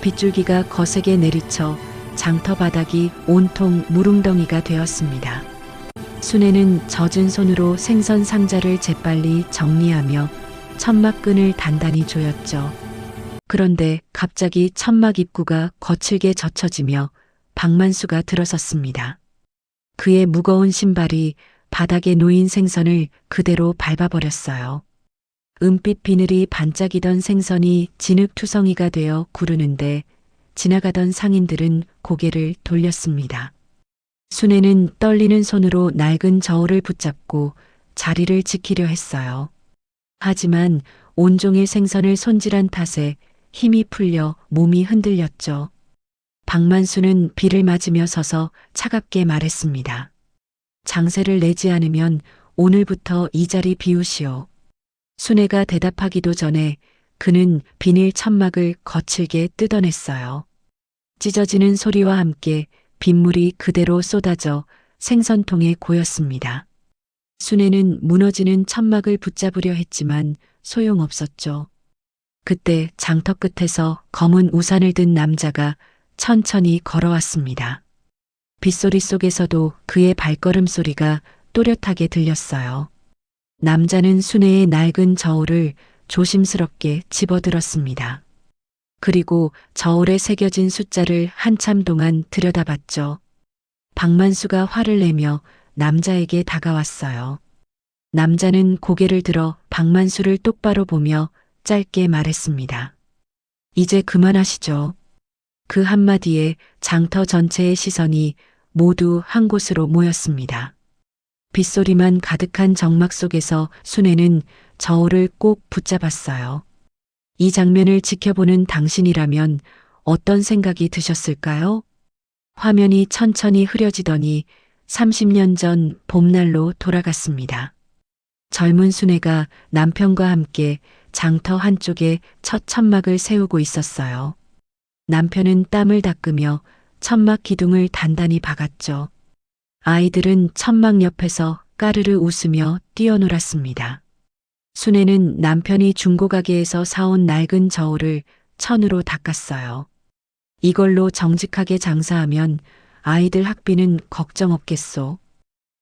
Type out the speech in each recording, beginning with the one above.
빗줄기가 거세게 내리쳐 장터 바닥이 온통 물웅덩이가 되었습니다. 순애는 젖은 손으로 생선 상자를 재빨리 정리하며 천막끈을 단단히 조였죠. 그런데 갑자기 천막 입구가 거칠게 젖혀지며 박만수가 들어섰습니다. 그의 무거운 신발이 바닥에 놓인 생선을 그대로 밟아버렸어요. 은빛 비늘이 반짝이던 생선이 진흙투성이가 되어 구르는데 지나가던 상인들은 고개를 돌렸습니다. 순애는 떨리는 손으로 낡은 저울을 붙잡고 자리를 지키려 했어요. 하지만 온종일 생선을 손질한 탓에 힘이 풀려 몸이 흔들렸죠. 박만수는 비를 맞으며 서서 차갑게 말했습니다. 장세를 내지 않으면 오늘부터 이 자리 비우시오. 순애가 대답하기도 전에 그는 비닐 천막을 거칠게 뜯어냈어요. 찢어지는 소리와 함께 빗물이 그대로 쏟아져 생선통에 고였습니다. 순애는 무너지는 천막을 붙잡으려 했지만 소용없었죠. 그때 장터 끝에서 검은 우산을 든 남자가 천천히 걸어왔습니다. 빗소리 속에서도 그의 발걸음 소리가 또렷하게 들렸어요. 남자는 순애의 낡은 저울을 조심스럽게 집어들었습니다. 그리고 저울에 새겨진 숫자를 한참 동안 들여다봤죠. 박만수가 화를 내며 남자에게 다가왔어요. 남자는 고개를 들어 박만수를 똑바로 보며 짧게 말했습니다. 이제 그만하시죠. 그 한마디에 장터 전체의 시선이 모두 한 곳으로 모였습니다. 빗소리만 가득한 정막 속에서 순애는 저울을 꼭 붙잡았어요. 이 장면을 지켜보는 당신이라면 어떤 생각이 드셨을까요? 화면이 천천히 흐려지더니 30년 전 봄날로 돌아갔습니다. 젊은 순애가 남편과 함께 장터 한쪽에 첫 천막을 세우고 있었어요. 남편은 땀을 닦으며 천막 기둥을 단단히 박았죠. 아이들은 천막 옆에서 까르르 웃으며 뛰어놀았습니다. 순애는 남편이 중고가게에서 사온 낡은 저울을 천으로 닦았어요. 이걸로 정직하게 장사하면 아이들 학비는 걱정 없겠소.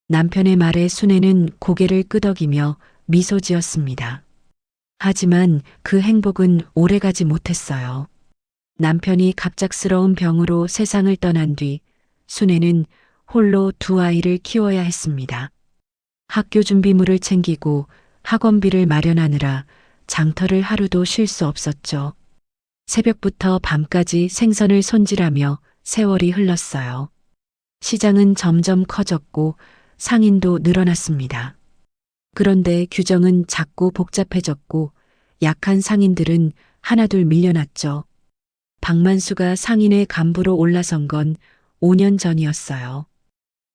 남편의 말에 순애는 고개를 끄덕이며 미소 지었습니다. 하지만 그 행복은 오래가지 못했어요. 남편이 갑작스러운 병으로 세상을 떠난 뒤 순애는 홀로 두 아이를 키워야 했습니다. 학교 준비물을 챙기고 학원비를 마련하느라 장터를 하루도 쉴 수 없었죠. 새벽부터 밤까지 생선을 손질하며 세월이 흘렀어요. 시장은 점점 커졌고 상인도 늘어났습니다. 그런데 규정은 자꾸 복잡해졌고 약한 상인들은 하나둘 밀려났죠. 박만수가 상인의 간부로 올라선 건 5년 전이었어요.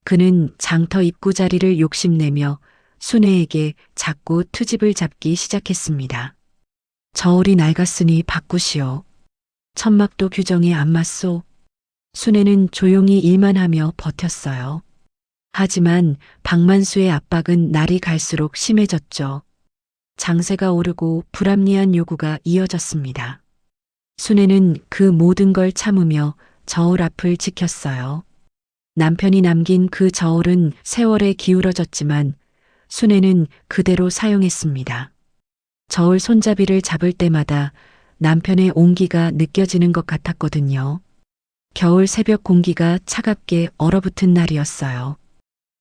그는 장터 입구 자리를 욕심내며 순애에게 자꾸 트집을 잡기 시작했습니다. 저울이 낡았으니 바꾸시오. 천막도 규정에 안 맞소. 순애는 조용히 일만 하며 버텼어요. 하지만 박만수의 압박은 날이 갈수록 심해졌죠. 장세가 오르고 불합리한 요구가 이어졌습니다. 순애는 그 모든 걸 참으며 저울 앞을 지켰어요. 남편이 남긴 그 저울은 세월에 기울어졌지만 순애는 그대로 사용했습니다. 저울 손잡이를 잡을 때마다 남편의 온기가 느껴지는 것 같았거든요. 겨울 새벽 공기가 차갑게 얼어붙은 날이었어요.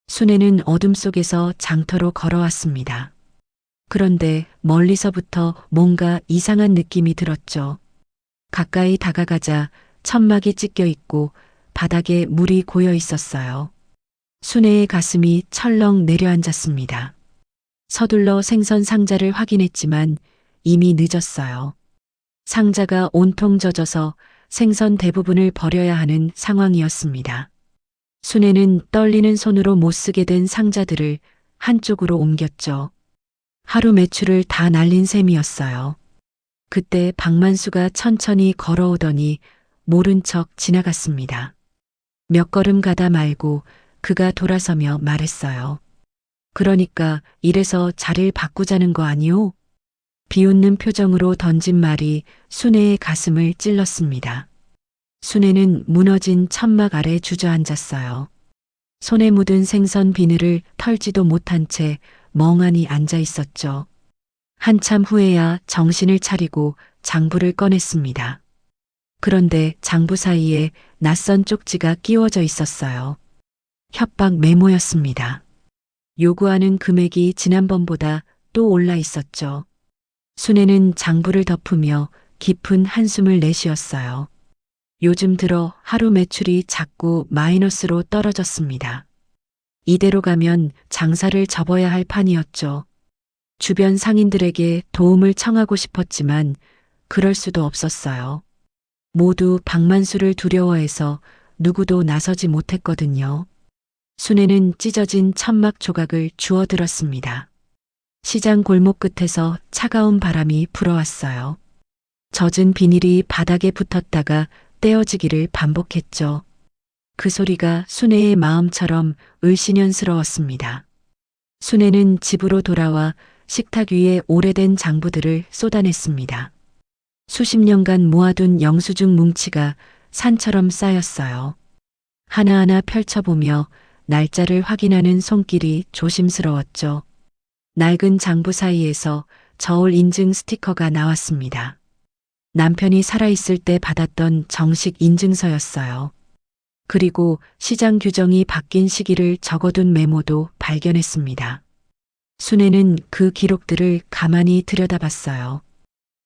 순애는 어둠 속에서 장터로 걸어왔습니다. 그런데 멀리서부터 뭔가 이상한 느낌이 들었죠. 가까이 다가가자 천막이 찢겨 있고 바닥에 물이 고여 있었어요. 순애의 가슴이 철렁 내려앉았습니다. 서둘러 생선 상자를 확인했지만 이미 늦었어요. 상자가 온통 젖어서 생선 대부분을 버려야 하는 상황이었습니다. 순애는 떨리는 손으로 못 쓰게 된 상자들을 한쪽으로 옮겼죠. 하루 매출을 다 날린 셈이었어요. 그때 박만수가 천천히 걸어오더니 모른 척 지나갔습니다. 몇 걸음 가다 말고 그가 돌아서며 말했어요. 그러니까 이래서 자리를 바꾸자는 거 아니오? 비웃는 표정으로 던진 말이 순애의 가슴을 찔렀습니다. 순애는 무너진 천막 아래 주저앉았어요. 손에 묻은 생선 비늘을 털지도 못한 채 멍하니 앉아 있었죠. 한참 후에야 정신을 차리고 장부를 꺼냈습니다. 그런데 장부 사이에 낯선 쪽지가 끼워져 있었어요. 협박 메모였습니다. 요구하는 금액이 지난번보다 또 올라 있었죠. 순애는 장부를 덮으며 깊은 한숨을 내쉬었어요. 요즘 들어 하루 매출이 자꾸 마이너스로 떨어졌습니다. 이대로 가면 장사를 접어야 할 판이었죠. 주변 상인들에게 도움을 청하고 싶었지만 그럴 수도 없었어요. 모두 박만수를 두려워해서 누구도 나서지 못했거든요. 순애는 찢어진 천막 조각을 주워들었습니다. 시장 골목 끝에서 차가운 바람이 불어왔어요. 젖은 비닐이 바닥에 붙었다가 떼어지기를 반복했죠. 그 소리가 순애의 마음처럼 을씨년스러웠습니다. 순애는 집으로 돌아와 식탁 위에 오래된 장부들을 쏟아냈습니다. 수십 년간 모아둔 영수증 뭉치가 산처럼 쌓였어요. 하나하나 펼쳐보며 날짜를 확인하는 손길이 조심스러웠죠. 낡은 장부 사이에서 저울 인증 스티커가 나왔습니다. 남편이 살아있을 때 받았던 정식 인증서였어요. 그리고 시장 규정이 바뀐 시기를 적어둔 메모도 발견했습니다. 순애는 그 기록들을 가만히 들여다봤어요.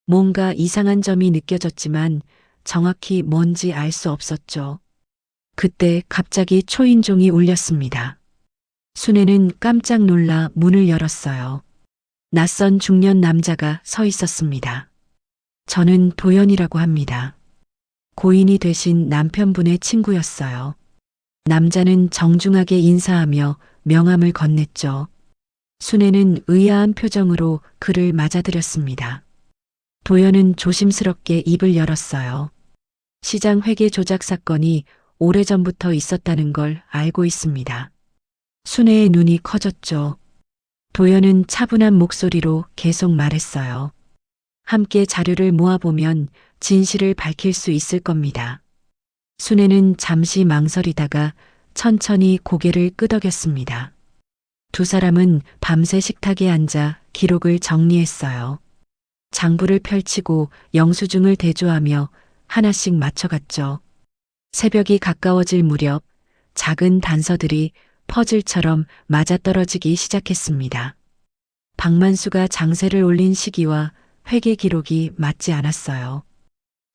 뭔가 이상한 점이 느껴졌지만 정확히 뭔지 알 수 없었죠. 그때 갑자기 초인종이 울렸습니다. 순애는 깜짝 놀라 문을 열었어요. 낯선 중년 남자가 서 있었습니다. 저는 도연이라고 합니다. 고인이 되신 남편분의 친구였어요. 남자는 정중하게 인사하며 명함을 건넸죠. 순애는 의아한 표정으로 그를 맞아들였습니다. 도연은 조심스럽게 입을 열었어요. 시장 회계 조작 사건이 오래전부터 있었다는 걸 알고 있습니다. 순애의 눈이 커졌죠. 도연은 차분한 목소리로 계속 말했어요. 함께 자료를 모아보면 진실을 밝힐 수 있을 겁니다. 순애는 잠시 망설이다가 천천히 고개를 끄덕였습니다. 두 사람은 밤새 식탁에 앉아 기록을 정리했어요. 장부를 펼치고 영수증을 대조하며 하나씩 맞춰갔죠. 새벽이 가까워질 무렵 작은 단서들이 퍼즐처럼 맞아떨어지기 시작했습니다. 박만수가 장세를 올린 시기와 회계 기록이 맞지 않았어요.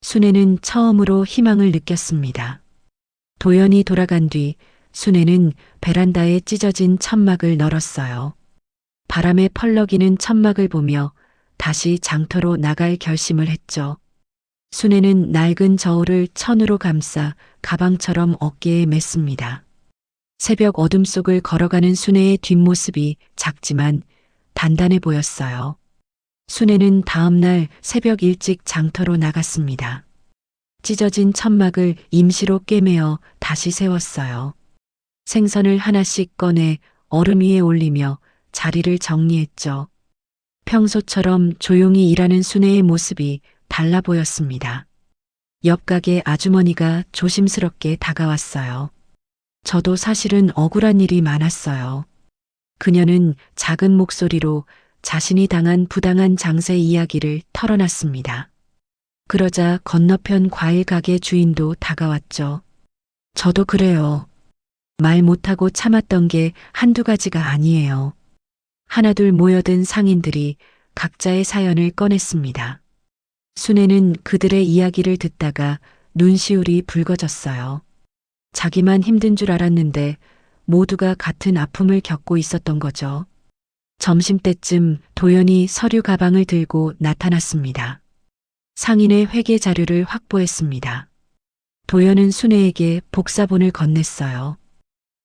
순애는 처음으로 희망을 느꼈습니다. 도연이 돌아간 뒤 순애는 베란다에 찢어진 천막을 널었어요. 바람에 펄럭이는 천막을 보며 다시 장터로 나갈 결심을 했죠. 순애는 낡은 저울을 천으로 감싸 가방처럼 어깨에 맸습니다. 새벽 어둠 속을 걸어가는 순애의 뒷모습이 작지만 단단해 보였어요. 순애는 다음 날 새벽 일찍 장터로 나갔습니다. 찢어진 천막을 임시로 꿰매어 다시 세웠어요. 생선을 하나씩 꺼내 얼음 위에 올리며 자리를 정리했죠. 평소처럼 조용히 일하는 순애의 모습이 달라 보였습니다. 옆 가게 아주머니가 조심스럽게 다가왔어요. 저도 사실은 억울한 일이 많았어요. 그녀는 작은 목소리로 자신이 당한 부당한 장세 이야기를 털어놨습니다. 그러자 건너편 과일 가게 주인도 다가왔죠. 저도 그래요. 말 못하고 참았던 게 한두 가지가 아니에요. 하나둘 모여든 상인들이 각자의 사연을 꺼냈습니다. 순애는 그들의 이야기를 듣다가 눈시울이 붉어졌어요. 자기만 힘든 줄 알았는데 모두가 같은 아픔을 겪고 있었던 거죠. 점심때쯤 도연이 서류 가방을 들고 나타났습니다. 상인의 회계 자료를 확보했습니다. 도연은 순애에게 복사본을 건넸어요.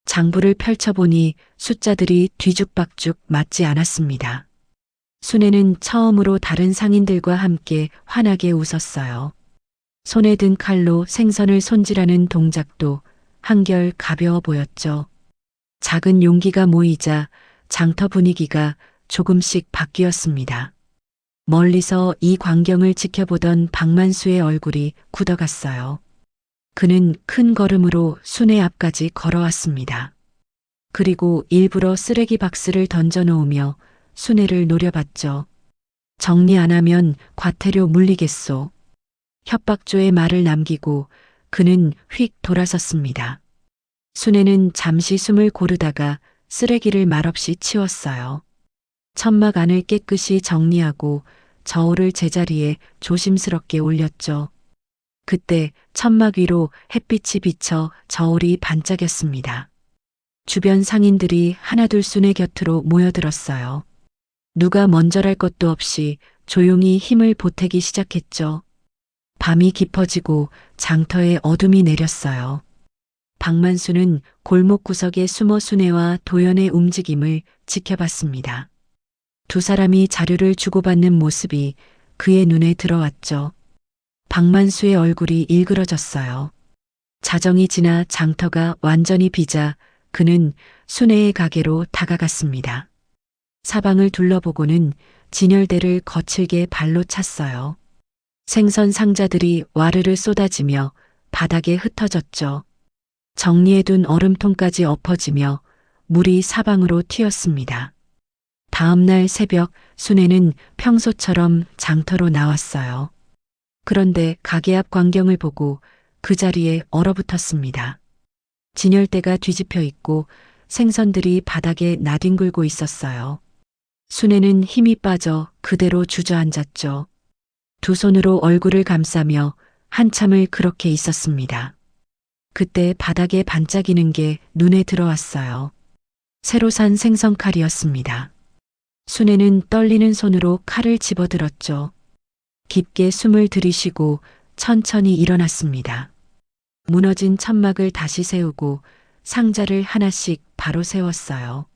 장부를 펼쳐보니 숫자들이 뒤죽박죽 맞지 않았습니다. 순애는 처음으로 다른 상인들과 함께 환하게 웃었어요. 손에 든 칼로 생선을 손질하는 동작도 한결 가벼워 보였죠. 작은 용기가 모이자 장터 분위기가 조금씩 바뀌었습니다. 멀리서 이 광경을 지켜보던 박만수의 얼굴이 굳어갔어요. 그는 큰 걸음으로 순애 앞까지 걸어왔습니다. 그리고 일부러 쓰레기 박스를 던져놓으며 순애를 노려봤죠. 정리 안 하면 과태료 물리겠소. 협박조의 말을 남기고 그는 휙 돌아섰습니다. 순애는 잠시 숨을 고르다가 쓰레기를 말없이 치웠어요. 천막 안을 깨끗이 정리하고 저울을 제자리에 조심스럽게 올렸죠. 그때 천막 위로 햇빛이 비쳐 저울이 반짝였습니다. 주변 상인들이 하나둘 순애 곁으로 모여들었어요. 누가 먼저랄 것도 없이 조용히 힘을 보태기 시작했죠. 밤이 깊어지고 장터에 어둠이 내렸어요. 박만수는 골목 구석에 숨어 순애와 도연의 움직임을 지켜봤습니다. 두 사람이 자료를 주고받는 모습이 그의 눈에 들어왔죠. 박만수의 얼굴이 일그러졌어요. 자정이 지나 장터가 완전히 비자 그는 순애의 가게로 다가갔습니다. 사방을 둘러보고는 진열대를 거칠게 발로 찼어요. 생선 상자들이 와르르 쏟아지며 바닥에 흩어졌죠. 정리해둔 얼음통까지 엎어지며 물이 사방으로 튀었습니다. 다음 날 새벽 순애는 평소처럼 장터로 나왔어요. 그런데 가게 앞 광경을 보고 그 자리에 얼어붙었습니다. 진열대가 뒤집혀 있고 생선들이 바닥에 나뒹굴고 있었어요. 순애는 힘이 빠져 그대로 주저앉았죠. 두 손으로 얼굴을 감싸며 한참을 그렇게 있었습니다. 그때 바닥에 반짝이는 게 눈에 들어왔어요. 새로 산 생선칼이었습니다. 순애는 떨리는 손으로 칼을 집어들었죠. 깊게 숨을 들이쉬고 천천히 일어났습니다. 무너진 천막을 다시 세우고 상자를 하나씩 바로 세웠어요.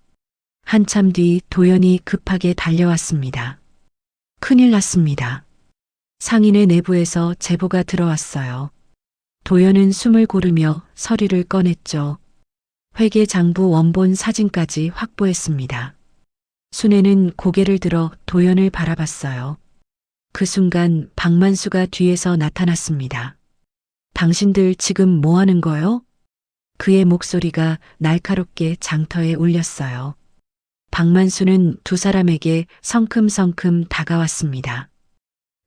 한참 뒤 도연이 급하게 달려왔습니다. 큰일 났습니다. 상인의 내부에서 제보가 들어왔어요. 도연은 숨을 고르며 서류를 꺼냈죠. 회계장부 원본 사진까지 확보했습니다. 순애는 고개를 들어 도연을 바라봤어요. 그 순간 박만수가 뒤에서 나타났습니다. 당신들 지금 뭐 하는 거요? 그의 목소리가 날카롭게 장터에 울렸어요. 박만수는 두 사람에게 성큼성큼 다가왔습니다.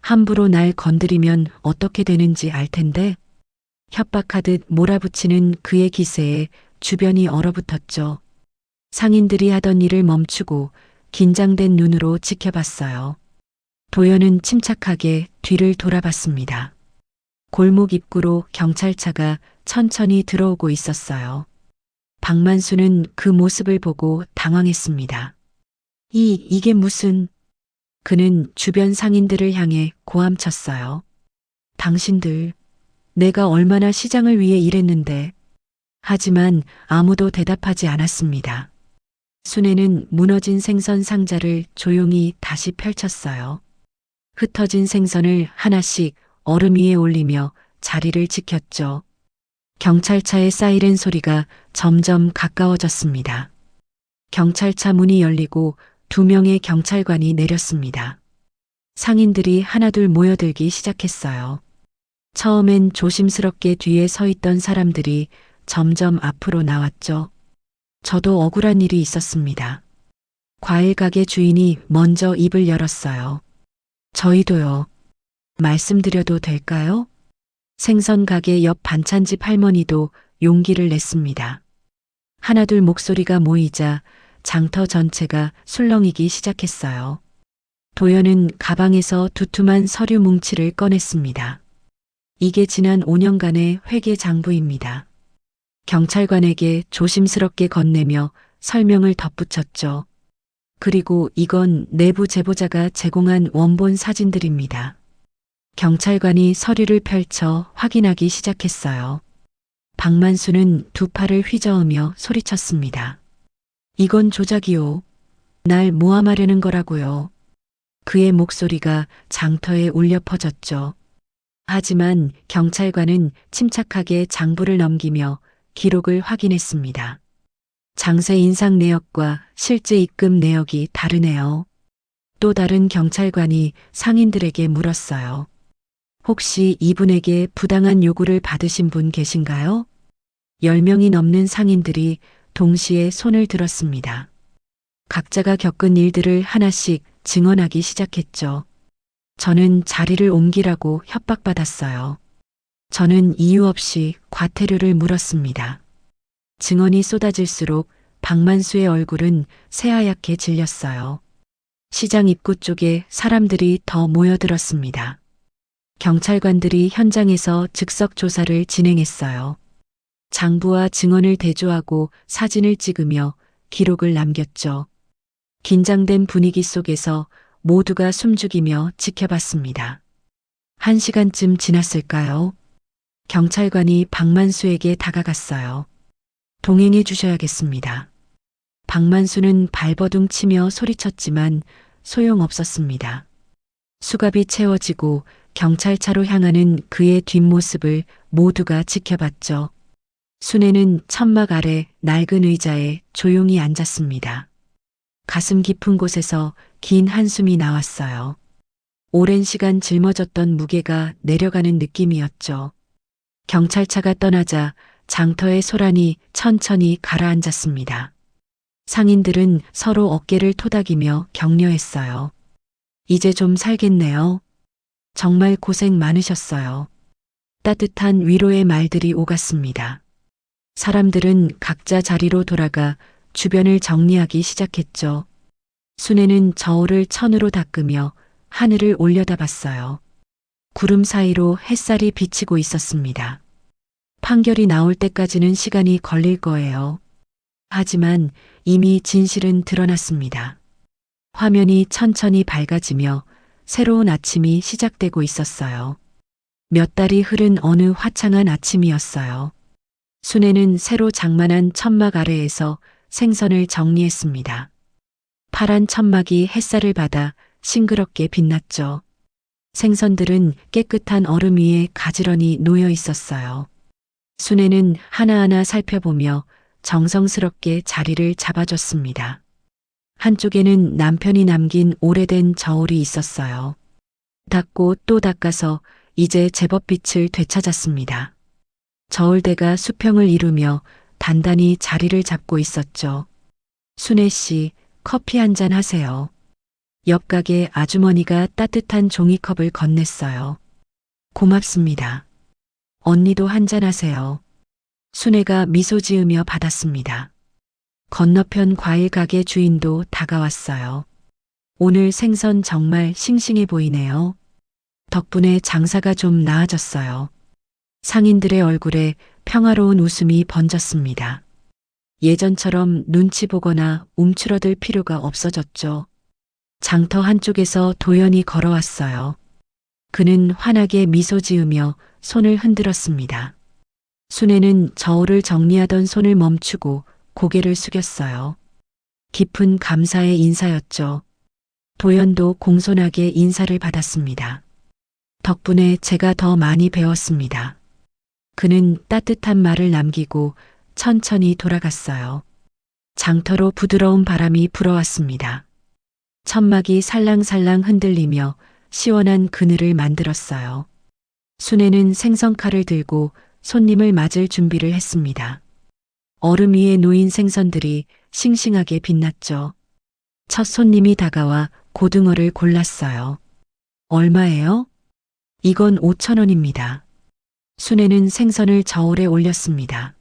함부로 날 건드리면 어떻게 되는지 알 텐데 협박하듯 몰아붙이는 그의 기세에 주변이 얼어붙었죠. 상인들이 하던 일을 멈추고 긴장된 눈으로 지켜봤어요. 도연은 침착하게 뒤를 돌아봤습니다. 골목 입구로 경찰차가 천천히 들어오고 있었어요. 박만수는 그 모습을 보고 당황했습니다. 이게 무슨... 그는 주변 상인들을 향해 고함쳤어요. 당신들, 내가 얼마나 시장을 위해 일했는데. 하지만 아무도 대답하지 않았습니다. 순애는 무너진 생선 상자를 조용히 다시 펼쳤어요. 흩어진 생선을 하나씩 얼음 위에 올리며 자리를 지켰죠. 경찰차의 사이렌 소리가 점점 가까워졌습니다. 경찰차 문이 열리고 2명의 경찰관이 내렸습니다. 상인들이 하나둘 모여들기 시작했어요. 처음엔 조심스럽게 뒤에 서 있던 사람들이 점점 앞으로 나왔죠. 저도 억울한 일이 있었습니다. 과일 가게 주인이 먼저 입을 열었어요. 저희도요. 말씀드려도 될까요? 생선 가게 옆 반찬집 할머니도 용기를 냈습니다. 하나둘 목소리가 모이자 장터 전체가 술렁이기 시작했어요. 도연은 가방에서 두툼한 서류 뭉치를 꺼냈습니다. 이게 지난 5년간의 회계 장부입니다. 경찰관에게 조심스럽게 건네며 설명을 덧붙였죠. 그리고 이건 내부 제보자가 제공한 원본 사진들입니다. 경찰관이 서류를 펼쳐 확인하기 시작했어요. 박만수는 두 팔을 휘저으며 소리쳤습니다. 이건 조작이요. 날 모함하려는 거라고요. 그의 목소리가 장터에 울려 퍼졌죠. 하지만 경찰관은 침착하게 장부를 넘기며 기록을 확인했습니다. 장세 인상 내역과 실제 입금 내역이 다르네요. 또 다른 경찰관이 상인들에게 물었어요. 혹시 이분에게 부당한 요구를 받으신 분 계신가요? 10명이 넘는 상인들이 동시에 손을 들었습니다. 각자가 겪은 일들을 하나씩 증언하기 시작했죠. 저는 자리를 옮기라고 협박받았어요. 저는 이유 없이 과태료를 물었습니다. 증언이 쏟아질수록 박만수의 얼굴은 새하얗게 질렸어요. 시장 입구 쪽에 사람들이 더 모여들었습니다. 경찰관들이 현장에서 즉석 조사를 진행했어요. 장부와 증언을 대조하고 사진을 찍으며 기록을 남겼죠. 긴장된 분위기 속에서 모두가 숨죽이며 지켜봤습니다. 1시간쯤 지났을까요? 경찰관이 박만수에게 다가갔어요. 동행해 주셔야겠습니다. 박만수는 발버둥 치며 소리쳤지만 소용없었습니다. 수갑이 채워지고 경찰차로 향하는 그의 뒷모습을 모두가 지켜봤죠. 순애는 천막 아래 낡은 의자에 조용히 앉았습니다. 가슴 깊은 곳에서 긴 한숨이 나왔어요. 오랜 시간 짊어졌던 무게가 내려가는 느낌이었죠. 경찰차가 떠나자 장터의 소란이 천천히 가라앉았습니다. 상인들은 서로 어깨를 토닥이며 격려했어요. 이제 좀 살겠네요. 정말 고생 많으셨어요. 따뜻한 위로의 말들이 오갔습니다. 사람들은 각자 자리로 돌아가 주변을 정리하기 시작했죠. 순애는 저울을 천으로 닦으며 하늘을 올려다봤어요. 구름 사이로 햇살이 비치고 있었습니다. 판결이 나올 때까지는 시간이 걸릴 거예요. 하지만 이미 진실은 드러났습니다. 화면이 천천히 밝아지며 새로운 아침이 시작되고 있었어요. 몇 달이 흐른 어느 화창한 아침이었어요. 순애는 새로 장만한 천막 아래에서 생선을 정리했습니다. 파란 천막이 햇살을 받아 싱그럽게 빛났죠. 생선들은 깨끗한 얼음 위에 가지런히 놓여 있었어요. 순애는 하나하나 살펴보며 정성스럽게 자리를 잡아줬습니다. 한쪽에는 남편이 남긴 오래된 저울이 있었어요. 닦고 또 닦아서 이제 제법 빛을 되찾았습니다. 저울대가 수평을 이루며 단단히 자리를 잡고 있었죠. 순애 씨, 커피 한 잔 하세요. 옆 가게 아주머니가 따뜻한 종이컵을 건넸어요. 고맙습니다. 언니도 한 잔 하세요. 순애가 미소 지으며 받았습니다. 건너편 과일 가게 주인도 다가왔어요. 오늘 생선 정말 싱싱해 보이네요. 덕분에 장사가 좀 나아졌어요. 상인들의 얼굴에 평화로운 웃음이 번졌습니다. 예전처럼 눈치 보거나 움츠러들 필요가 없어졌죠. 장터 한쪽에서 도연이 걸어왔어요. 그는 환하게 미소 지으며 손을 흔들었습니다. 순애는 저울을 정리하던 손을 멈추고 고개를 숙였어요. 깊은 감사의 인사였죠. 도연도 공손하게 인사를 받았습니다. 덕분에 제가 더 많이 배웠습니다. 그는 따뜻한 말을 남기고 천천히 돌아갔어요. 장터로 부드러운 바람이 불어왔습니다. 천막이 살랑살랑 흔들리며 시원한 그늘을 만들었어요. 순애는 생선칼을 들고 손님을 맞을 준비를 했습니다. 얼음 위에 놓인 생선들이 싱싱하게 빛났죠. 첫 손님이 다가와 고등어를 골랐어요. 얼마예요? 이건 5,000원입니다. 순애는 생선을 저울에 올렸습니다.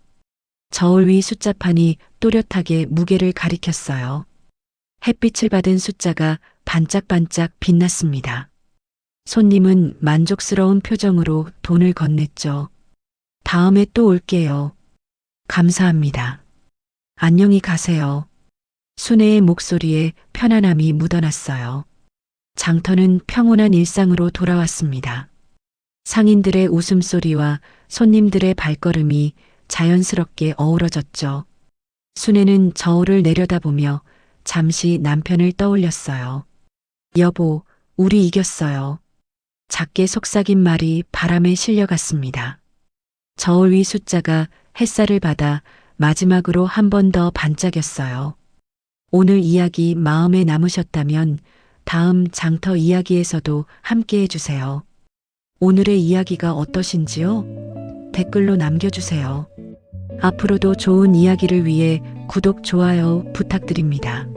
저울 위 숫자판이 또렷하게 무게를 가리켰어요. 햇빛을 받은 숫자가 반짝반짝 빛났습니다. 손님은 만족스러운 표정으로 돈을 건넸죠. 다음에 또 올게요. 감사합니다. 안녕히 가세요. 순애의 목소리에 편안함이 묻어났어요. 장터는 평온한 일상으로 돌아왔습니다. 상인들의 웃음소리와 손님들의 발걸음이 자연스럽게 어우러졌죠. 순애는 저울을 내려다보며 잠시 남편을 떠올렸어요. 여보, 우리 이겼어요. 작게 속삭인 말이 바람에 실려갔습니다. 저울 위 숫자가 햇살을 받아 마지막으로 한 번 더 반짝였어요. 오늘 이야기 마음에 남으셨다면 다음 장터 이야기에서도 함께 해주세요. 오늘의 이야기가 어떠신지요? 댓글로 남겨주세요. 앞으로도 좋은 이야기를 위해 구독, 좋아요 부탁드립니다.